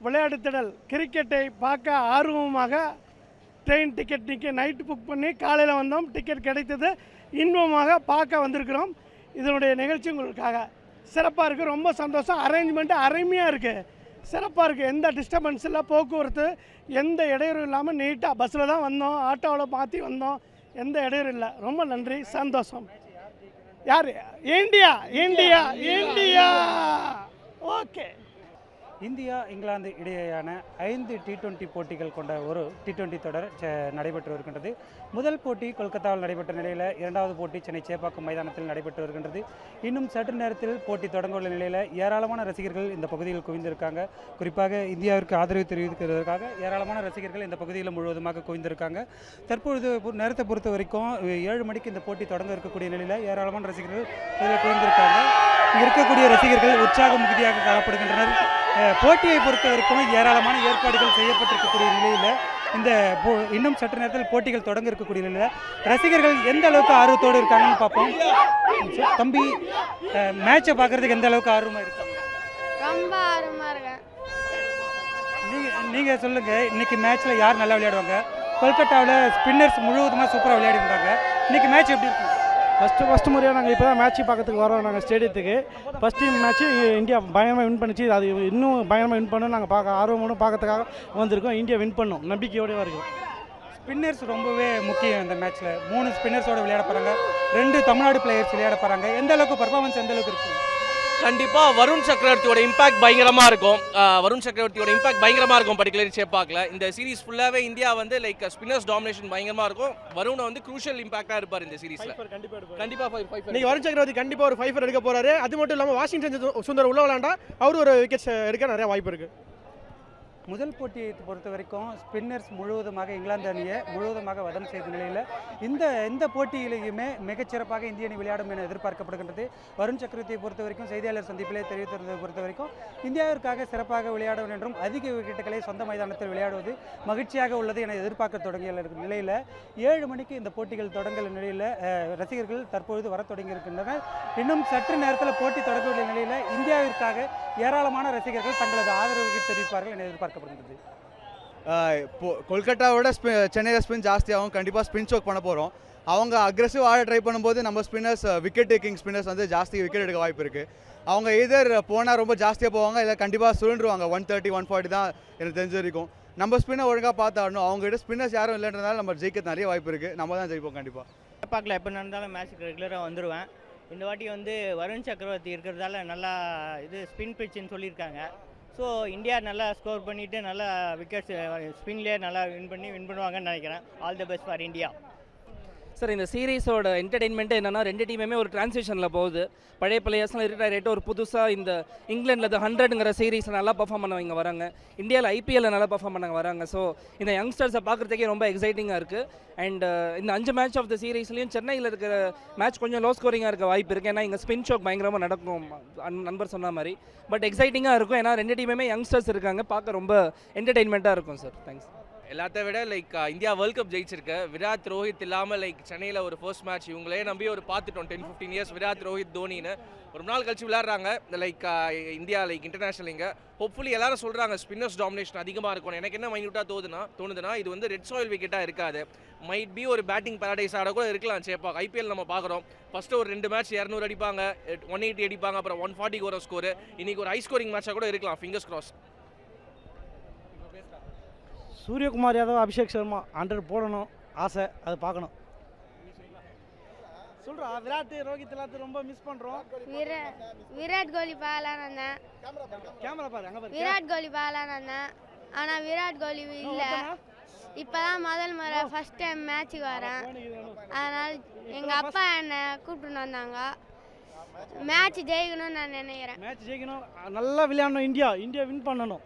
விளையாட்டுத்திடல் கிரிக்கெட்டை பார்க்க ஆர்வமாக ட்ரெயின் டிக்கெட் நைட்டு புக் பண்ணி காலையில் வந்தோம். டிக்கெட் கிடைத்தது. இன்பமாக பார்க்க வந்திருக்கிறோம். இதனுடைய நிகழ்ச்சி உங்களுக்காக சிறப்பாக இருக்குது. ரொம்ப சந்தோஷம். அரேஞ்ச்மெண்ட்டு அருமையாக இருக்குது. சிறப்பாக இருக்குது. எந்த டிஸ்டர்பன்ஸ் இல்லை. போக்குவரத்து எந்த இடையூறும் இல்லாமல் நீட்டாக பஸ்ஸில் தான் வந்தோம். ஆட்டோவில் மாற்றி வந்தோம். எந்த இடையூறும் இல்லை. ரொம்ப நன்றி. சந்தோஷம். யார்? India India India. Okay. India England இடையேயான 5 T20 போட்டிகள் கொண்ட ஒரு T20 தொடர் நடைபெற்று வருகின்றது. முதல் போட்டி கொல்கத்தாவில் நடைபெற்ற நிலையில், இரண்டாவது போட்டி சென்னை சேப்பாக்கம் மைதானத்தில் நடைபெற்று வருகின்றது. இன்னும் சற்று நேரத்தில் போட்டி தொடங்க உள்ள நிலையில் ஏராளமான ரசிகர்கள் இந்த பகுதியில் குவிந்திருக்காங்க. குறிப்பாக இந்தியாவிற்கு ஆதரவு தெரிவிக்கிறதுக்காக ஏராளமான ரசிகர்கள் இந்த பகுதியில் முழுவதுமாக குவிந்திருக்காங்க. தற்பொழுது நேரத்தை பொறுத்த வரைக்கும் 7 மணிக்கு இந்த போட்டி தொடங்க இருக்கக்கூடிய நிலையில் ஏராளமான ரசிகர்கள் இதில் குவிந்திருக்காங்க. இங்கே இருக்கக்கூடிய ரசிகர்கள் உற்சாக மிகுதியாக காணப்படுகின்றனர். போட்டியை பொறுத்த வரைக்கும் ஏராளமான ஏற்பாடுகள் செய்யப்பட்டிருக்கக்கூடிய நிலையில் இந்த இன்னும் சற்று நேரத்தில் போட்டிகள் தொடங்க இருக்கக்கூடிய நிலையில் ரசிகர்கள் எந்த அளவுக்கு ஆர்வத்தோடு இருக்காங்கன்னு பார்ப்போம். தம்பி, மேட்சை பார்க்கறதுக்கு எந்த அளவுக்கு ஆர்வமாக இருக்காங்க? ரொம்ப ஆர்வமாக இருக்கேன். நீங்கள் சொல்லுங்கள், இன்னைக்கு மேட்ச்சில் யார் நல்லா விளையாடுவாங்க? கொல்கத்தாவில் ஸ்பின்னர்ஸ் முழுவதுமாக சூப்பராக விளையாடிருந்தாங்க. இன்னைக்கு மேட்ச் எப்படி இருக்கும்? ஃபஸ்ட்டு முறையாக நாங்கள் இப்போ தான் மேட்ச்சு பார்க்கறதுக்கு வரோம். நாங்கள் ஸ்டேடியத்துக்கு ஃபஸ்ட் மேட்ச்சு இந்தியா பயங்கரமாக வின் பண்ணிச்சு. அது இன்னும் பயங்கரமாக வின் பண்ணணும். நாங்கள் பார்க்க ஆர்வமோடு பார்க்கறதுக்காக வந்திருக்கோம். இந்தியா வின் பண்ணோம், நம்பிக்கையோடய இருக்கும். ஸ்பின்னர்ஸ் ரொம்பவே முக்கியம் இந்த மேட்ச்சில். 3 ஸ்பின்னர்ஸோடு விளையாட போகிறாங்க. 2 தமிழ்நாடு பிளேயர்ஸ் விளையாட போகிறாங்க. எந்த அளவுக்கு பர்ஃபார்மன்ஸ் எந்த அளவுக்கு இருக்கும்? கண்டிப்பாக வருண் சக்கரவர்த்தியோட இம்பாக்ட் பயங்கரமாக இருக்கும். பர்டிகுலர் சேப்பாக்கில் இந்த சீரிஸ் ஃபுல்லாகவே இந்தியா வந்து லைக் ஸ்பின்னர்ஸ் டாமினேஷன் பயங்கரமாக இருக்கும். வருண் வந்து க்ரூஷியல் இம்பாக்டாக இருப்பார் இந்த சீரிஸில். கண்டிப்பாக இன்னைக்கு வருண் சக்கரவர்த்தி கண்டிப்பாக ஒரு 5 எடுக்க போறாரு. அது மட்டும் இல்லாமல் வாஷிங்டன் சுந்தர் உள்ள விளையாண்டா அவரு ஒரு விக்கெட்ஸ் எடுக்க நிறைய வாய்ப்பு இருக்குது. முதல் போட்டியை பொறுத்த வரைக்கும் ஸ்பின்னர்ஸ் முழுவதுமாக இங்கிலாந்து அணியை முழுவதுமாக வதம் செய்த நிலையில் இந்த போட்டியிலேயுமே மிகச்சிறப்பாக இந்திய அணி விளையாடும் என எதிர்பார்க்கப்படுகின்றது. வருண் சக்கரவர்த்தியை பொறுத்த வரைக்கும் செய்தியாளர் சந்திப்பிலே தெரிவித்திருந்ததை பொறுத்த வரைக்கும் இந்தியாவிற்காக சிறப்பாக விளையாடும் என்றும் அதிக விக்கெட்டுகளை சொந்த மைதானத்தில் விளையாடுவது மகிழ்ச்சியாக உள்ளது என எதிர்பார்க்க தொடங்கிய நிலையில் 7 மணிக்கு இந்த போட்டிகள் தொடங்கல் நிலையில் ரசிகர்கள் தற்பொழுது வர தொடங்கியிருக்கின்றனர். இன்னும் சற்று நேரத்தில் போட்டி தொடங்கக்கூடிய நிலையில் இந்தியாவிற்காக ஏராளமான ரசிகர்கள் தங்களது ஆதரவுக்கு தெரிவிப்பார்கள் என எதிர்பார்க்கப்படுகிறது. கொல்கட்டாவோட சென்னையில் ஸ்பின் ஜாஸ்தியாகும். கண்டிப்பாக ஸ்பின் சோக் பண்ண போகிறோம். அவங்க அக்ரெசிவ் ஆட ட்ரை பண்ணும்போது நம்ம ஸ்பின்னர்ஸ் விக்கெட் டேக்கிங் ஸ்பின்னர்ஸ் வந்து ஜாஸ்தி விக்கெட் எடுக்க வாய்ப்பு இருக்குது. அவங்க எதர் போனால் ரொம்ப ஜாஸ்தியாக போவாங்க, இல்லை கண்டிப்பாக சுழன்றுவாங்க. 130 140 தான் எனக்கு தெரிஞ்ச வரைக்கும். நம்ம ஸ்பின்னை ஒழுங்காக பார்த்து ஆடணும். அவங்ககிட்ட ஸ்பின்னர்ஸ் யாரும் இல்லைன்றதால நம்ம ஜெயிக்க நிறைய வாய்ப்பு இருக்குது. நம்ம தான் ஜெயிப்போம் கண்டிப்பாக. பார்க்கல, எப்போ நடந்தாலும் மேட்ச்சுக்கு ரெகுலராக வந்துடுவேன். இந்த வாட்டி வந்து வருண் சக்கரவர்த்தி இருக்கிறதால நல்லா ஸ்பின் பிச்சுன்னு சொல்லியிருக்காங்க. ஸோ இந்தியா நல்லா ஸ்கோர் பண்ணிவிட்டு நல்லா விக்கெட்ஸ் ஸ்பின்லேயே நல்லா வின் பண்ணுவாங்கன்னு நினைக்கிறேன். All the best for India. Sir, இந்த சீரீஸோட என்டர்டெயின்மெண்ட்டு என்னென்னா 2 டீமுமே ஒரு டிரான்சிஷனில் போகுது. பழைய பிளேயர்ஸ்லாம் ரிட்டையர் ஆகிட்டு ஒரு புதுசாக இந்த இங்கிலாண்டில் 100ங்கிற சீரீஸ் நல்லா பர்ஃபார்ம் பண்ணவங்க வராங்க. இந்தியாவில் IPL நல்லா பர்ஃபார்ம் பண்ணவங்க வராங்க. ஸோ இந்த யங்ஸ்டர்ஸை பார்க்குறதுக்கே ரொம்ப எக்ஸைட்டிங்காக இருக்குது. அண்ட் இந்த 5 மேட்ச் ஆஃப் த சீரீஸ்லையும் சென்னையில் இருக்கிற மேட்ச் கொஞ்சம் லோ ஸ்கோரிங்காக இருக்க வாய்ப்பு இருக்குது. ஏன்னா இங்கே ஸ்பின் ஷோக் பயங்கரமாக நடக்கும், நண்பர் சொன்ன மாதிரி. பட் எக்ஸைட்டிங்காக இருக்கும். ஏன்னா 2 டீமுமே யங்ஸ்டர்ஸ் இருக்காங்க. பார்க்க ரொம்ப என்டர்டெயின்மெண்ட்டாக இருக்கும் சார். தேங்க்ஸ். எல்லாத்த விட லைக் இந்தியா வேர்ல்ட் கப் ஜெயிச்சிருக்கு. விராட் ரோஹித் இல்லாமல் லைக் சென்னையில் ஒரு ஃபர்ஸ்ட் மேட்ச் இவங்களே நம்பி ஒரு பார்த்துட்டோம். 10-15 இயர்ஸ் விராட் ரோஹித் தோனின்னு ஒரு நாள் கழிச்சு விளையாடுறாங்க லைக் இந்தியா லைக் இன்டர்நேஷனல். இங்கே ஹோப்ஃபுல்லி எல்லாரும் சொல்கிறாங்க ஸ்பின்னர்ஸ் டாமினேஷன் அதிகமாக இருக்கும். எனக்கு என்ன மைன்யூட்டாக தோணுதுன்னா இது வந்து ரெட் சாயில் விக்கெட்டாக இருக்காது. மைட் பி ஒரு பேட்டிங் பேரடைஸ் ஆட கூட இருக்கலாம். சேப்பாக IPL நம்ம பார்க்குறோம். ஃபஸ்ட்டு ஒரு 2 மேட்ச் 200 அடிப்பாங்க, 180 அடிப்பாங்க, அப்புறம் 140 ஒரு ஸ்கோரு. இன்றைக்கி ஒரு ஹை ஸ்கோரிங் மேட்சாக கூட இருக்கலாம். Fingers cross. சூரியகுமார் யாதவ், அபிஷேக் சர்மா 100 போடணும் ஆசை. அது பார்க்கணும். சொல்கிறா விராட் ரோஹித் எல்லாத்தையும் ரொம்ப மிஸ் பண்ணுறோம். விராட் கோலி பார்க்கலான்னு வந்தேன். கேமரா பாரு, அங்கே பாரு. விராட் கோலி பார்க்கலான்னு வந்தேன். ஆனால் விராட் கோலி இல்லை. இப்போ தான் முதல் முறை ஃபஸ்ட் டைம் மேட்ச்சுக்கு வரேன். அதனால் எங்கள் அப்பா என்னை கூப்பிட்டுன்னு வந்தாங்க. மேட்ச் ஜெயிக்கணும்னு நான் நினைக்கிறேன். மேட்ச் ஜெயிக்கணும், நல்லா விளையாடணும். இந்தியா வின் பண்ணணும்.